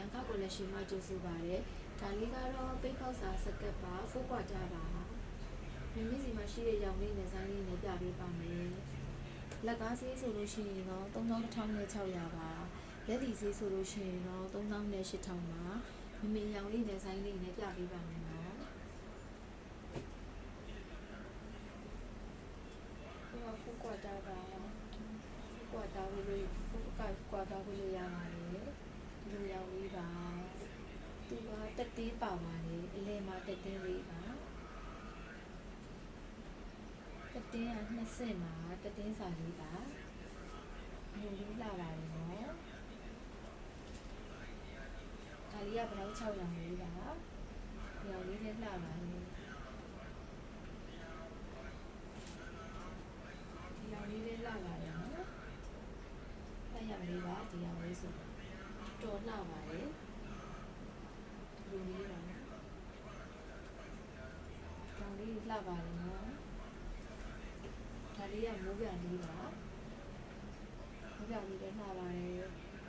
န်ခါကိုလည်းရှိမှကျိုးစုပါတယ်ဒါလေးကတော့ပိတ်ပေါက်စာစကတ်ပါ4ကွာကြပါမိမိစီမှာရှိတဲ့ရောင်လေးနဲ့ဆိုင်လေးနဲ့ပြပေးပါမယ်လက်ကားဆေးဆိုလို့ရှိရင်တော့31,600ပါလက်ဒီဆေးဆိုလို့ရှိရင်တော့38,000ပါမိမိရောင်လေးနဲ့ဆိုင်လေးနဲ့ပြပေးပါမယ်နော်ဒီမှာ4ကွာတာပါကွာတာလို့ကွာတာလို့ရပါတယ်ဒီလိုရောင်လေးပါသူကတက်သေးပါပါတယ်အလဲမှာတက်သေးလေးပါတက်သေးက2ဆင့်ပါတက်သေးစာလေးပါလူလေးလာပါတယ်နော်ဒါလေးကဘလောက်6ရောင်လေးပါရောင်လေးနဲ့လှပါတယ်ဒီရောင်လေးနဲ့လှပါတယ်နော်လက်ရောင်လေးပါဒီရောင်လေးဆိုတော်လှပါတယ်လူလေးပါရောင်လေးလှပါတယ်နော်ဒါလေးကမိုးပြန်လေးပါမိုးပြန်လေးလည်းလှပါတယ်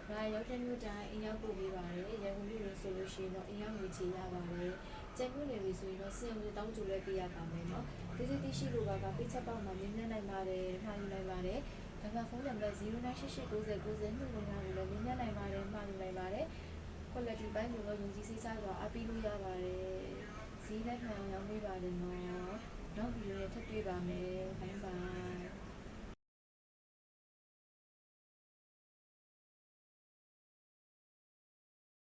ဒါရောက်တဲ့မြို့တိုင်းအင်ရောက်ပို့ပေးပါတယ်ရန်ကုန်မြို့လို့ဆိုလို့ရှိရင်တော့အင်ရောက်ငွေချေရပါတယ်ကျန်မြို့နယ်တွေဆိုရင်တော့စီယံတွေတောင်းကြလို့ပေးရပါမယ်နော်ဒီစီတီရှိလိုပါကပိတ်ချက်ပေါက်မှာမြင်မြင်နိုင်ပါတယ်မှားယူနိုင်ပါတယ်ဒါကဖုန်းနံပါတ်0988909025ကိုလည်းမြင်မြင်နိုင်ပါတယ်မှားယူနိုင်ပါတယ် quality ပိုင်းကိုတော့ယုံကြည်စိတ်ချစွာအပီးလို့ရပါတယ်ဈေးလက်ခံရောင်းပေးပါတယ်နော်နောက်ဗီဒီယိုနဲ့ထပ်တွေ့ပါမယ်ဘိုင်ဘိုင်